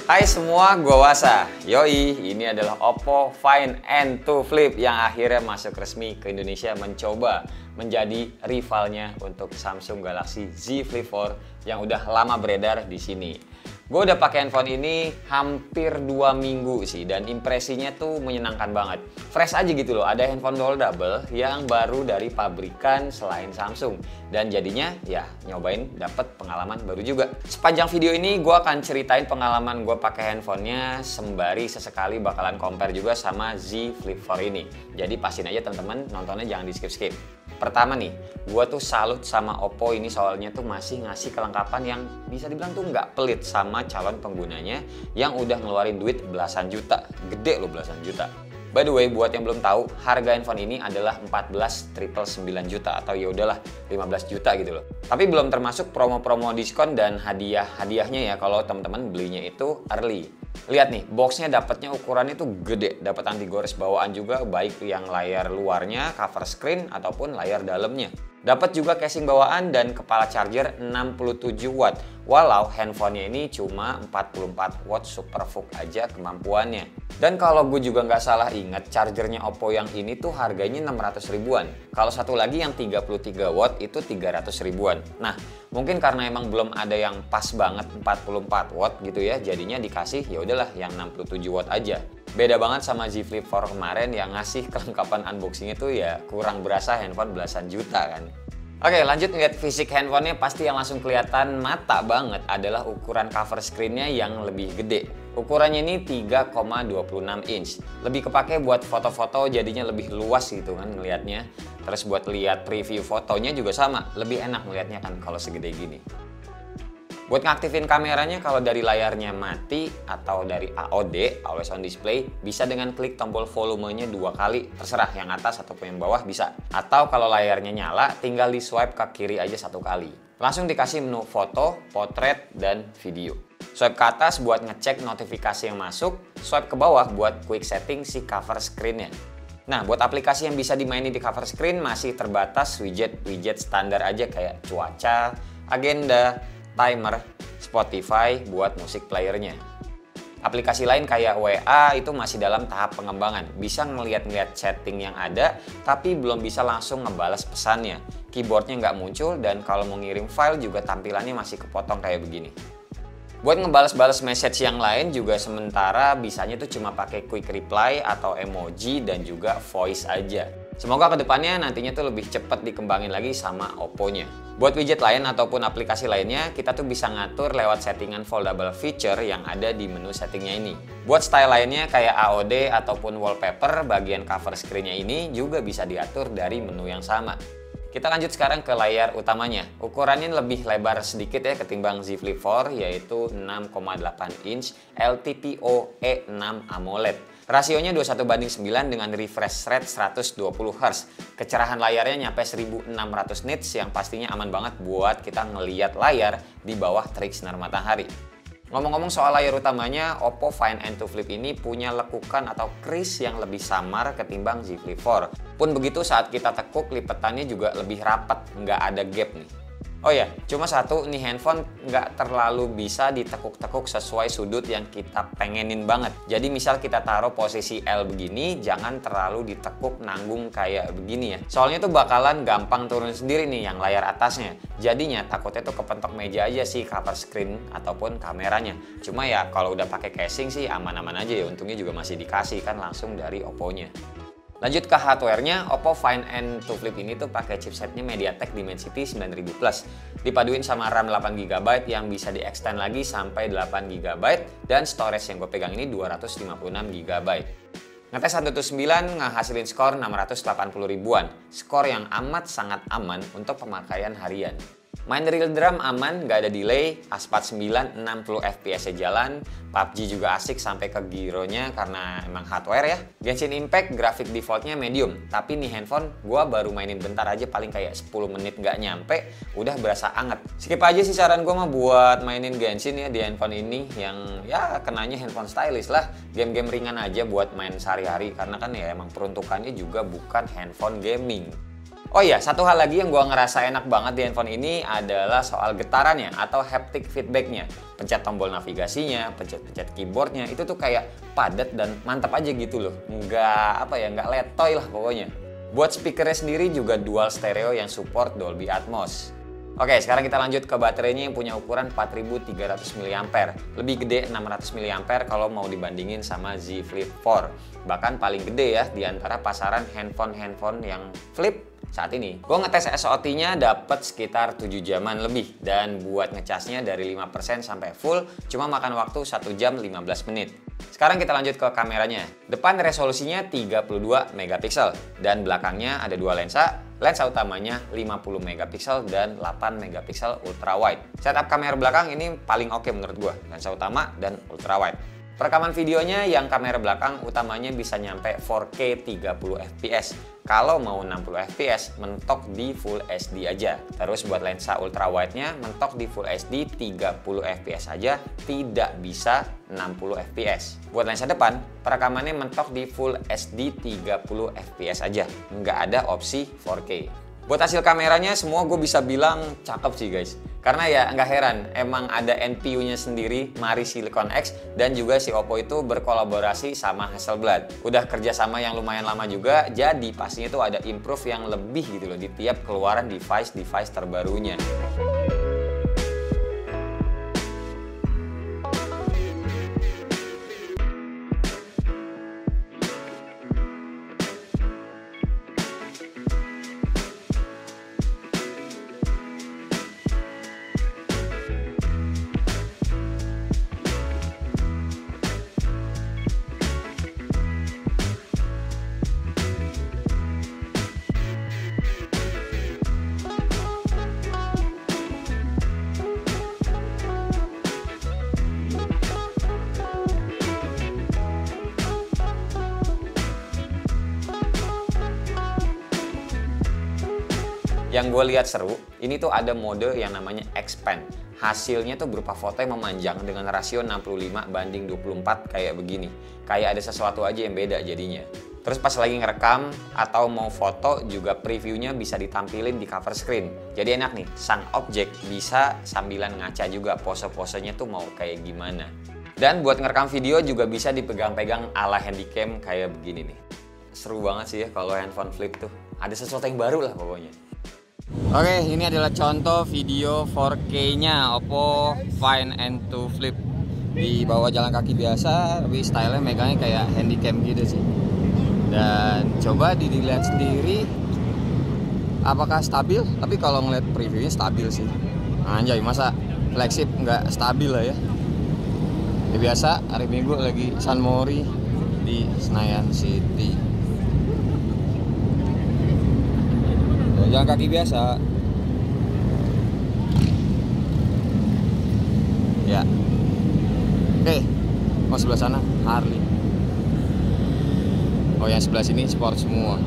Hai semua, gua Wasa. Yoi, ini adalah Oppo Find N2 Flip yang akhirnya masuk resmi ke Indonesia mencoba menjadi rivalnya untuk Samsung Galaxy Z Flip 4 yang udah lama beredar di sini. Gue udah pakai handphone ini hampir 2 minggu sih dan impresinya tuh menyenangkan banget. Fresh aja gitu loh, ada handphone foldable yang baru dari pabrikan selain Samsung. Dan jadinya ya nyobain dapet pengalaman baru juga. Sepanjang video ini gue akan ceritain pengalaman gue pakai handphonenya sembari sesekali bakalan compare juga sama Z Flip 4 ini. Jadi pastiin aja teman-teman nontonnya jangan di skip-skip. Pertama nih, gue tuh salut sama Oppo ini soalnya tuh masih ngasih kelengkapan yang bisa dibilang tuh nggak pelit sama calon penggunanya yang udah ngeluarin duit belasan juta. Gede loh belasan juta. By the way, buat yang belum tahu, harga handphone ini adalah 14.999 juta atau ya udahlah 15 juta gitu loh. Tapi belum termasuk promo-promo diskon dan hadiah-hadiahnya ya kalau teman-teman belinya itu early. Lihat nih, boxnya dapatnya ukurannya tuh gede, dapat anti gores bawaan juga, baik yang layar luarnya, cover screen ataupun layar dalamnya. Dapat juga casing bawaan dan kepala charger 67 watt. Walau handphonenya ini cuma 44 watt SuperVOOC aja kemampuannya. Dan kalau gue juga nggak salah ingat, chargernya Oppo yang ini tuh harganya 600 ribuan. Kalau satu lagi yang 33 watt itu 300 ribuan. Nah, mungkin karena emang belum ada yang pas banget 44 watt gitu ya, jadinya dikasih ya udahlah yang 67 watt aja. Beda banget sama Z Flip 4 kemarin yang ngasih kelengkapan unboxing itu ya kurang berasa handphone belasan juta kan. Oke, lanjut ngeliat fisik handphonenya, pasti yang langsung kelihatan mata banget adalah ukuran cover screen-nya yang lebih gede. Ukurannya ini 3,26 inch. Lebih kepake buat foto-foto jadinya lebih luas gitu kan ngelihatnya. Terus buat lihat preview fotonya juga sama, lebih enak ngelihatnya kan kalau segede gini. Buat ngaktifin kameranya kalau dari layarnya mati atau dari AOD, Always On Display, bisa dengan klik tombol volumenya 2 kali, terserah yang atas ataupun yang bawah bisa. Atau kalau layarnya nyala, tinggal di swipe ke kiri aja 1 kali. Langsung dikasih menu foto, potret, dan video. Swipe ke atas buat ngecek notifikasi yang masuk, swipe ke bawah buat quick setting si cover screen-nya. Nah, buat aplikasi yang bisa dimainin di cover screen masih terbatas widget standar aja kayak cuaca, agenda, timer, Spotify buat musik playernya. Aplikasi lain kayak WA itu masih dalam tahap pengembangan. Bisa ngeliat-ngeliat chatting yang ada, tapi belum bisa langsung ngebales pesannya. Keyboardnya nggak muncul dan kalau mau ngirim file juga tampilannya masih kepotong kayak begini. Buat ngebales-bales message yang lain juga sementara bisanya tuh cuma pakai quick reply atau emoji dan juga voice aja. Semoga kedepannya nantinya tuh lebih cepat dikembangin lagi sama Oppo-nya. Buat widget lain ataupun aplikasi lainnya, kita tuh bisa ngatur lewat settingan foldable feature yang ada di menu settingnya ini. Buat style lainnya kayak AOD ataupun wallpaper, bagian cover screen-nya ini juga bisa diatur dari menu yang sama. Kita lanjut sekarang ke layar utamanya. Ukurannya lebih lebar sedikit ya ketimbang Z Flip 4, yaitu 6,8 inch LTPO E6 AMOLED. Rasionya 21:9 dengan refresh rate 120 Hz. Kecerahan layarnya nyampe 1600 nits yang pastinya aman banget buat kita ngeliat layar di bawah terik sinar matahari. Ngomong-ngomong soal layar utamanya, Oppo Find N2 Flip ini punya lekukan atau crease yang lebih samar ketimbang Z Flip 4. Pun begitu saat kita tekuk, lipetannya juga lebih rapat, nggak ada gap nih. Oh ya, cuma satu, nih handphone nggak terlalu bisa ditekuk-tekuk sesuai sudut yang kita pengenin banget. Jadi misal kita taruh posisi L begini, jangan terlalu ditekuk nanggung kayak begini ya. Soalnya tuh bakalan gampang turun sendiri nih yang layar atasnya. Jadinya takutnya tuh kepentok meja aja sih cover screen ataupun kameranya. Cuma ya kalau udah pakai casing sih aman-aman aja ya, untungnya juga masih dikasih kan langsung dari Oppo-nya. Lanjut ke hardware-nya, Oppo Find N2 Flip ini tuh pakai chipsetnya MediaTek Dimensity 9000 Plus. Dipaduin sama RAM 8GB yang bisa di-extend lagi sampai 8GB dan storage yang gue pegang ini 256GB. Ngetes 129 ngehasilin skor 680 ribuan. Skor yang amat sangat aman untuk pemakaian harian. Main real drum aman, gak ada delay, Aspat 9 60 fps jalan, PUBG juga asik sampai ke gironya karena emang hardware ya. Genshin Impact grafik defaultnya medium, tapi nih handphone gua baru mainin bentar aja paling kayak 10 menit gak nyampe, udah berasa anget. Skip aja sih saran gua mah buat mainin Genshin ya di handphone ini yang ya kenanya handphone stylish lah. Game-game ringan aja buat main sehari-hari karena kan ya emang peruntukannya juga bukan handphone gaming. Oh iya, satu hal lagi yang gua ngerasa enak banget di handphone ini adalah soal getarannya atau haptic feedbacknya. Pencet tombol navigasinya, pencet keyboardnya, itu tuh kayak padat dan mantap aja gitu loh. Nggak letoy lah pokoknya. Buat speakernya sendiri juga dual stereo yang support Dolby Atmos. Oke, sekarang kita lanjut ke baterainya yang punya ukuran 4300 mAh. Lebih gede 600 mAh kalau mau dibandingin sama Z Flip 4. Bahkan paling gede ya di antara pasaran handphone yang flip saat ini. Gue ngetes SOT-nya dapat sekitar 7 jaman lebih, dan buat ngecasnya dari 5% sampai full cuma makan waktu 1 jam 15 menit. Sekarang kita lanjut ke kameranya. Depan resolusinya 32 megapiksel dan belakangnya ada dua lensa. Lensa utamanya 50 megapiksel dan 8 megapiksel ultra wide. Setup kamera belakang ini paling oke menurut gue, lensa utama dan ultra wide. Perekaman videonya yang kamera belakang utamanya bisa nyampe 4K 30 fps. Kalau mau 60 fps mentok di Full HD aja. Terus buat lensa ultra wide-nya mentok di Full HD 30 fps aja, tidak bisa 60 fps. Buat lensa depan, perekamannya mentok di Full HD 30 fps aja. Nggak ada opsi 4K. Buat hasil kameranya semua gue bisa bilang cakep sih guys. Karena ya nggak heran, emang ada NPU-nya sendiri, Mari Silicon X, dan juga si Oppo itu berkolaborasi sama Hasselblad. Udah kerjasama yang lumayan lama juga, jadi pastinya tuh ada improve yang lebih gitu loh di tiap keluaran device terbarunya. Yang gue lihat seru, ini tuh ada mode yang namanya expand. Hasilnya tuh berupa foto yang memanjang dengan rasio 65:24 kayak begini. Kayak ada sesuatu aja yang beda jadinya. Terus pas lagi ngerekam atau mau foto juga previewnya bisa ditampilin di cover screen. Jadi enak nih, sang objek bisa sambilan ngaca juga pose-posenya tuh mau kayak gimana. Dan buat ngerekam video juga bisa dipegang-pegang ala handycam kayak begini nih. Seru banget sih ya kalau handphone flip tuh. Ada sesuatu yang baru lah pokoknya. Oke, ini adalah contoh video 4K-nya Oppo Find N2 Flip. Di bawah jalan kaki biasa, tapi stylenya megangnya kayak handycam gitu sih. Dan coba dilihat sendiri apakah stabil, tapi kalau ngeliat previewnya stabil sih. Anjay, masa flagship nggak stabil lah ya. Ya biasa, hari Minggu lagi San Mori di Senayan City. Jalan kaki biasa. Ya. Oke. Mau sebelah sana Harley. Oh, yang sebelah sini sport semua.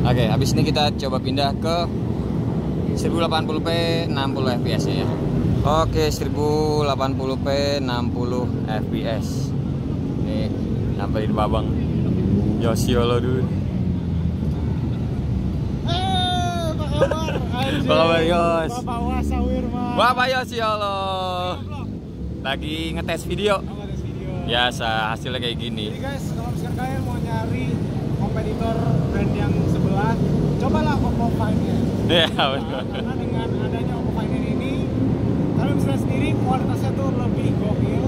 Oke, habis ini kita coba pindah ke 1080p 60 fps ya. Oke, 1080p 60 fps. Nih, sampai di Babang. Yosiolo dulu. Bapak Yos. Bapak Yos ya Allah. Lagi ngetes video. Biasa hasilnya kayak gini. Jadi guys, kalau misalkan kalian mau nyari kompetitor brand yang sebelah, cobalah Oppo Find-nya. Iya, betul. Karena dengan adanya Oppo Find-nya ini, kalian bisa sendiri kualitasnya tuh lebih gokil.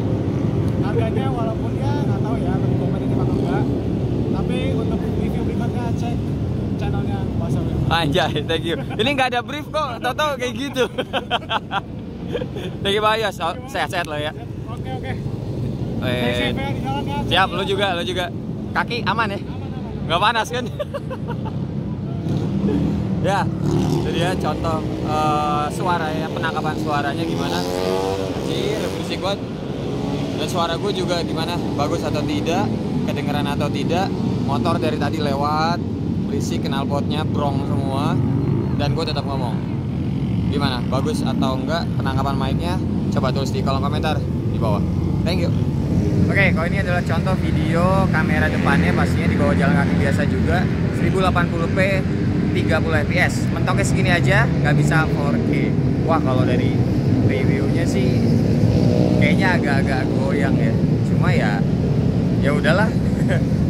Harganya walaupun ya nggak tahu ya lebih kompetitif atau enggak. Tapi untuk review berikutnya cek channelnya Bahasa Wim. Anjay, thank you. Ini nggak ada brief kok, tau-tau kayak gitu. Thank you Pak Yos, sehat-sehat lo ya. Oke. Siap, lo juga. Kaki aman ya? Nggak panas kan? Ya, itu dia contoh suara ya, penangkapan suaranya gimana. Ini berisik banget. Dan suara gue juga gimana, bagus atau tidak, kedengeran atau tidak. Motor dari tadi lewat, berisik, knalpotnya brong semua. Dan gue tetap ngomong. Gimana, bagus atau enggak penangkapan mic-nya? Coba tulis di kolom komentar di bawah. Thank you. Oke, kalau ini adalah contoh video kamera depannya, pastinya di bawah jalan kaki biasa juga. 1080p 30 fps, mentoknya segini aja, nggak bisa 4K. Wah, kalau dari reviewnya sih kayaknya agak-agak goyang ya. Cuma ya udahlah.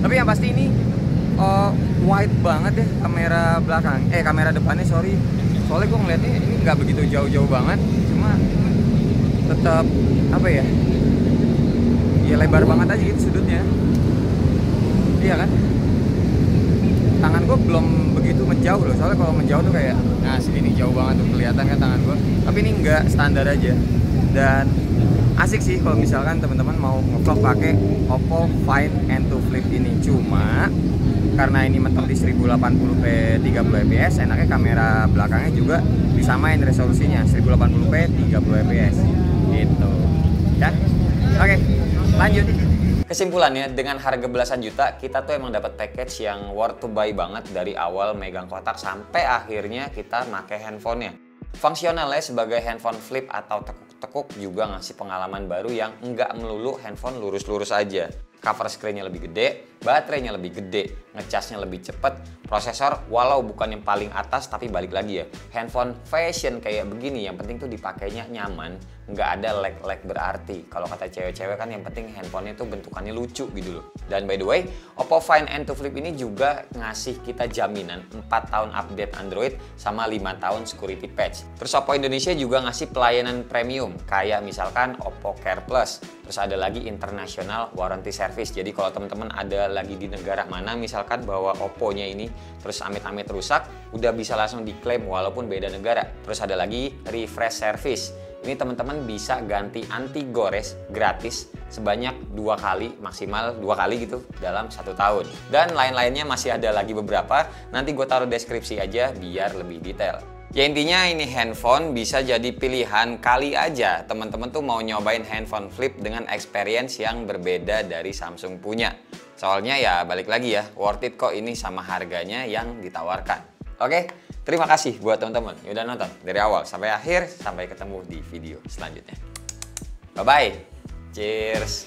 Tapi yang pasti ini wide banget ya kamera belakang, kamera depannya sorry. Soalnya gue ngeliatnya ini nggak begitu jauh-jauh banget, cuma tetap apa ya? Ya lebar banget aja gitu sudutnya. Iya kan? Tangan gue belum begitu menjauh loh, soalnya kalau menjauh tuh kayak nah sini nih jauh banget tuh kelihatan kan tangan gue. Tapi ini enggak, standar aja. Dan asik sih kalau misalkan teman-teman mau ngevlog pakai Oppo Find N2 Flip ini. Cuma karena ini mentok di 1080p 30 fps, enaknya kamera belakangnya juga disamain resolusinya 1080p 30 fps gitu ya. Oke, lanjut. Kesimpulannya, dengan harga belasan juta, kita tuh emang dapat package yang worth to buy banget dari awal megang kotak sampai akhirnya kita pakai handphonenya. Fungsionalnya sebagai handphone flip atau tekuk-tekuk juga ngasih pengalaman baru yang nggak melulu handphone lurus-lurus aja. Cover screen-nya lebih gede, baterainya lebih gede, ngecasnya lebih cepet, prosesor walau bukan yang paling atas tapi balik lagi ya, handphone fashion kayak begini yang penting tuh dipakainya nyaman, nggak ada lag-lag berarti. Kalau kata cewek-cewek kan yang penting handphonenya tuh bentukannya lucu gitu loh. Dan by the way, Oppo Find N2 Flip ini juga ngasih kita jaminan 4 tahun update Android sama 5 tahun security patch. Terus Oppo Indonesia juga ngasih pelayanan premium kayak misalkan Oppo Care Plus. Terus ada lagi international warranty service. Jadi kalau teman-teman ada lagi di negara mana misalkan bawa Oppo-nya ini terus amit-amit rusak, udah bisa langsung diklaim walaupun beda negara. Terus ada lagi refresh service. Ini teman-teman bisa ganti anti gores gratis sebanyak 2 kali, maksimal 2 kali gitu dalam 1 tahun. Dan lain-lainnya masih ada lagi beberapa, nanti gue taruh deskripsi aja biar lebih detail. Ya intinya ini handphone bisa jadi pilihan kali aja teman-teman tuh mau nyobain handphone flip dengan experience yang berbeda dari Samsung punya. Soalnya ya balik lagi ya, worth it kok ini sama harganya yang ditawarkan. Oke, terima kasih buat teman-teman yang udah nonton dari awal sampai akhir. Sampai ketemu di video selanjutnya. Bye-bye. Cheers.